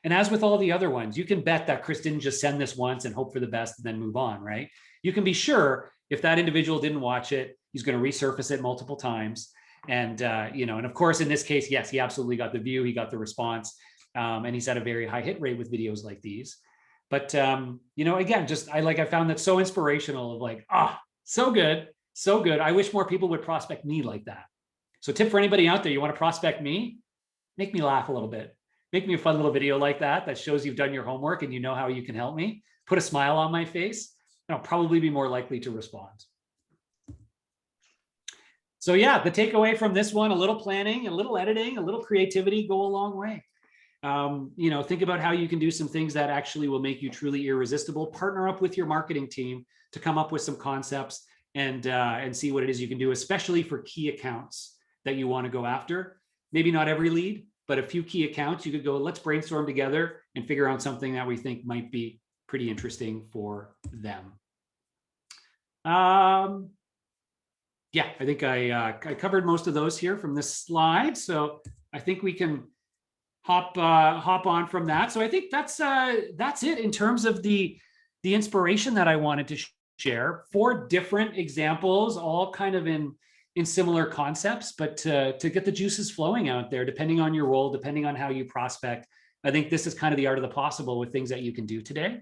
And as with all the other ones, you can bet that Chris didn't just send this once and hope for the best and then move on, right? You can be sure if that individual didn't watch it, he's going to resurface it multiple times. And, you know, and of course, in this case, yes, he absolutely got the view, he got the response, and he's had a very high hit rate with videos like these. But, you know, again, just I found that so inspirational of like, so good, so good. I wish more people would prospect me like that. So tip for anybody out there, you want to prospect me, make me laugh a little bit. Make me a fun little video like that shows you've done your homework and you know how you can help me. Put a smile on my face, and I'll probably be more likely to respond. So yeah, the takeaway from this one, a little planning, a little editing, a little creativity go a long way. You know, think about how you can do some things that actually will make you truly irresistible. Partner up with your marketing team to come up with some concepts and see what it is you can do, especially for key accounts that you want to go after. Maybe not every lead, but a few key accounts, you could go, let's brainstorm together and figure out something that we think might be pretty interesting for them. Yeah, I think I covered most of those here from this slide. So I think we can hop on from that. So I think that's it in terms of the inspiration that I wanted to share. 4 different examples, all kind of in similar concepts, but to get the juices flowing out there, depending on your role, depending on how you prospect. I think this is kind of the art of the possible with things that you can do today.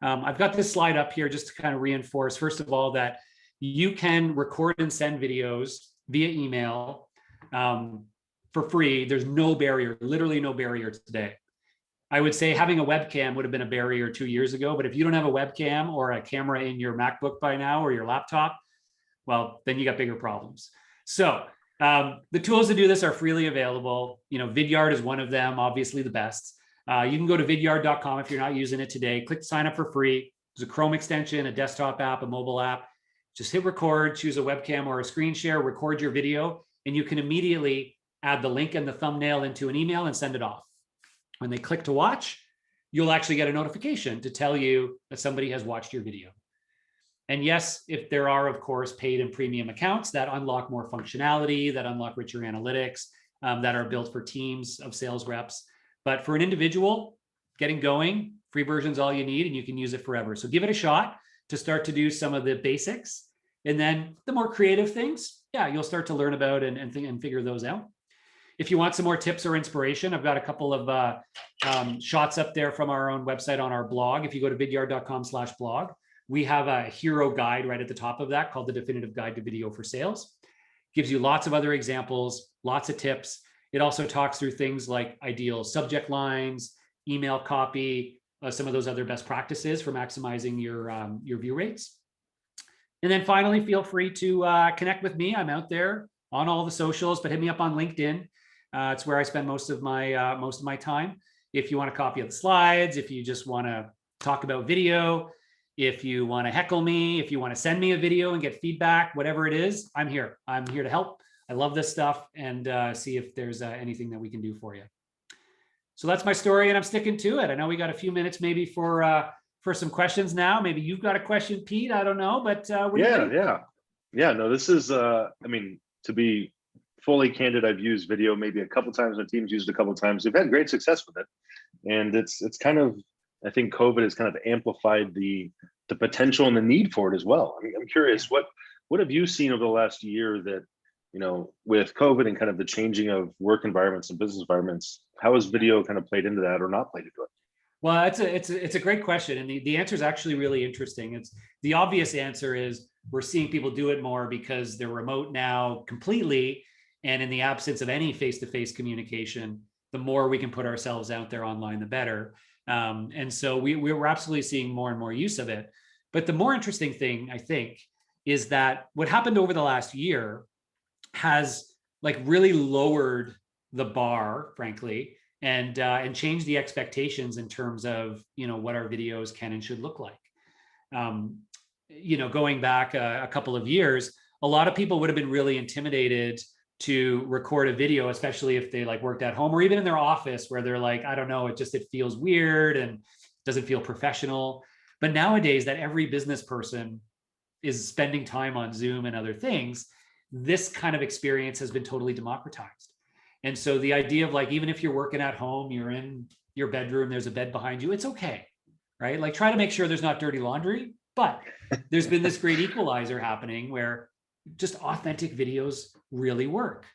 I've got this slide up here just to kind of reinforce, first of all, that you can record and send videos via email for free. There's no barrier, literally no barrier today. I would say having a webcam would have been a barrier 2 years ago, but if you don't have a webcam or a camera in your MacBook by now or your laptop, well, then you got bigger problems. So the tools to do this are freely available. You know, Vidyard is one of them, obviously the best. You can go to vidyard.com if you're not using it today. Click sign up for free. There's a Chrome extension, a desktop app, a mobile app. Just hit record, choose a webcam or a screen share, record your video, and you can immediately add the link and the thumbnail into an email and send it off. When they click to watch, you'll actually get a notification to tell you that somebody has watched your video. And yes, if there are, of course, paid and premium accounts that unlock more functionality, that unlock richer analytics, that are built for teams of sales reps. But for an individual, getting going, free version's all you need, and you can use it forever. So give it a shot to start to do some of the basics. And then the more creative things, yeah, you'll start to learn about and figure those out. If you want some more tips or inspiration, I've got a couple of shots up there from our own website on our blog. If you go to vidyard.com/blog, we have a hero guide right at the top of that called the Definitive Guide to Video for Sales. Gives you lots of other examples, lots of tips. It also talks through things like ideal subject lines, email copy, some of those other best practices for maximizing your view rates. And then finally, feel free to connect with me. I'm out there on all the socials, but hit me up on LinkedIn. It's where I spend most of my time. If you want a copy of the slides, if you just want to talk about video, if you want to heckle me, if you want to send me a video and get feedback, whatever it is, I'm here. I'm here to help. I love this stuff, and see if there's anything that we can do for you. So that's my story, and I'm sticking to it. I know we got a few minutes maybe for some questions now. Maybe you've got a question, Pete. I don't know, but what do you think? Yeah. No, this is. I mean, to be fully candid, I've used video maybe a couple times. My team's used it a couple times. We've had great success with it, and it's kind of. I think COVID has kind of amplified the potential and the need for it as well. I mean, I'm curious, what have you seen over the last year that, with COVID and kind of the changing of work environments and business environments, how has video kind of played into that or not played into it? Well, it's a great question, and the answer is actually really interesting. It's the obvious answer is we're seeing people do it more because they're remote now completely, and in the absence of any face-to-face communication, the more we can put ourselves out there online, the better. And so we're absolutely seeing more and more use of it. But the more interesting thing, I think, is that what happened over the last year has like really lowered the bar, frankly, and changed the expectations in terms of, what our videos can and should look like. Going back a couple of years, a lot of people would have been really intimidated to record a video, especially if they like worked at home or even in their office where they're like, I don't know, it feels weird and doesn't feel professional. But nowadays that every business person is spending time on Zoom and other things, this kind of experience has been totally democratized. And so the idea of like, even if you're working at home, you're in your bedroom, there's a bed behind you, it's okay, right? Like try to make sure there's not dirty laundry, but there's been this great equalizer happening where just authentic videos really work.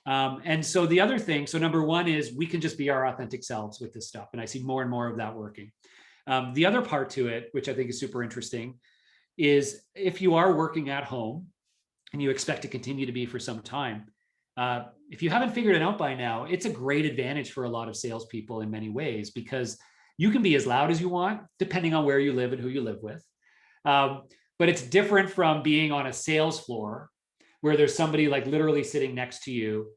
And so the other thing, so number one is we can just be our authentic selves with this stuff. And I see more and more of that working. The other part to it, which I think is super interesting, is if you are working at home and you expect to continue to be for some time, if you haven't figured it out by now, it's a great advantage for a lot of salespeople in many ways, because you can be as loud as you want, depending on where you live and who you live with. But it's different from being on a sales floor where there's somebody like literally sitting next to you,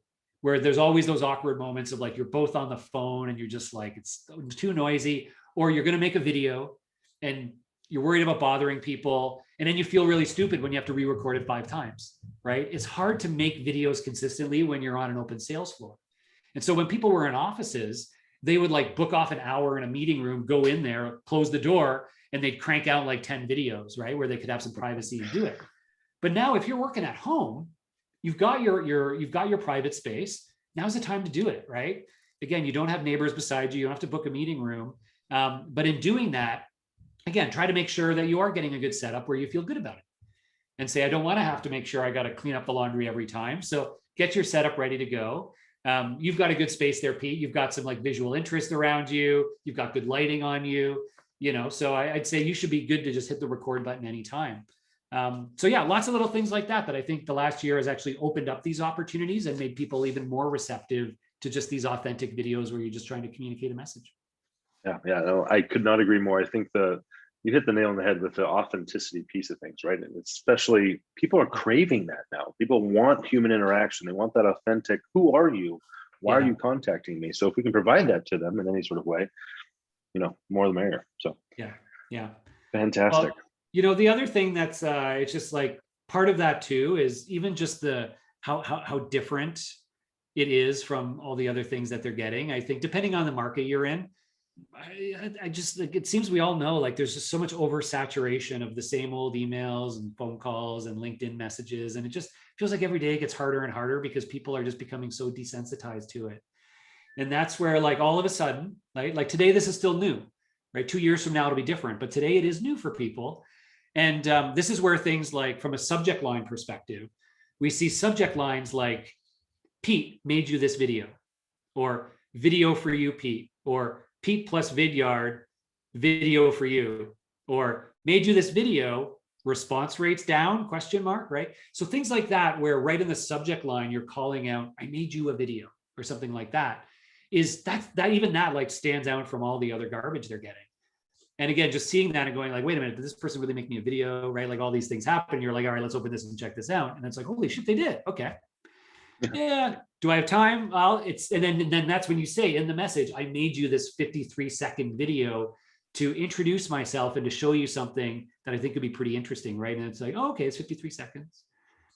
where there's always those awkward moments of like, you're both on the phone and you're just like, it's too noisy, or you're going to make a video and you're worried about bothering people. And then you feel really stupid when you have to re-record it 5 times, right? It's hard to make videos consistently when you're on an open sales floor. And so when people were in offices, they would like book off an hour in a meeting room, go in there, close the door, and they'd crank out like 10 videos, right? Where they could have some privacy and do it. But now if you're working at home, you've got your private space. Now's the time to do it, right? Again, you don't have neighbors beside you. You don't have to book a meeting room. But in doing that, again, try to make sure that you are getting a good setup where you feel good about it. And say, I don't want to have to make sure I got to clean up the laundry every time. So get your setup ready to go. You've got a good space there, Pete. You've got some like visual interest around you. You've got good lighting on you. So I'd say you should be good to just hit the record button anytime. So yeah, lots of little things like that I think the last year has actually opened up these opportunities and made people even more receptive to just these authentic videos where you're just trying to communicate a message. Yeah, no, I could not agree more. I think you hit the nail on the head with the authenticity piece of things, right? And especially people are craving that now. People want human interaction. They want that authentic, who are you? Why are you contacting me? So if we can provide that to them in any sort of way, more the merrier. So yeah. Fantastic. Well, the other thing that's it's just like part of that too is even just the how different it is from all the other things that they're getting. I think depending on the market you're in, I just like, it seems we all know like there's just so much oversaturation of the same old emails and phone calls and LinkedIn messages, and it just feels like every day it gets harder and harder because people are just becoming so desensitized to it. And that's where like all of a sudden, right? Like today, this is still new, right? 2 years from now, it'll be different, but today it is new for people. And this is where things like, from a subject line perspective, we see subject lines like, Pete made you this video, or video for you, Pete, or Pete plus Vidyard, video for you, or made you this video, response rates down, question mark, right? So things like that, where right in the subject line, you're calling out, I made you a video, or something like that, is that even that like stands out from all the other garbage they're getting. And again, just seeing that and going like, wait a minute, did this person really make me a video, right? Like all these things happen. You're like, all right, let's open this and check this out. And it's like, holy shit, they did. Okay. Yeah. Do I have time? Well, and then that's when you say in the message, I made you this 53-second video to introduce myself and to show you something that I think could be pretty interesting, right? And it's like, oh, okay, it's 53 seconds.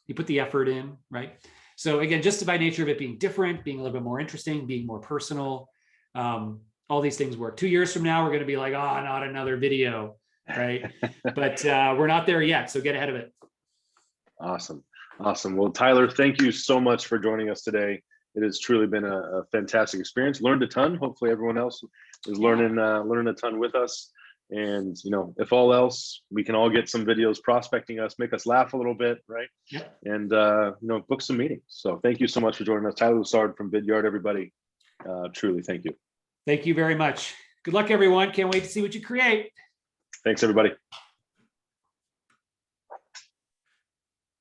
You put the effort in, right? So again, just by nature of it being different, being a little bit more interesting, being more personal, all these things work. 2 years from now, we're going to be like, oh, not another video, right? But we're not there yet, so get ahead of it. Awesome. Awesome. Well, Tyler, thank you so much for joining us today. It has truly been a fantastic experience. Learned a ton. Hopefully everyone else is learning a ton with us. And, you know, if all else, we can all get some videos prospecting us, make us laugh a little bit, right? Yeah. And, you know, book some meetings. So thank you so much for joining us. Tyler Lessard from Vidyard, everybody. Truly, thank you. Thank you very much. Good luck, everyone. Can't wait to see what you create. Thanks, everybody.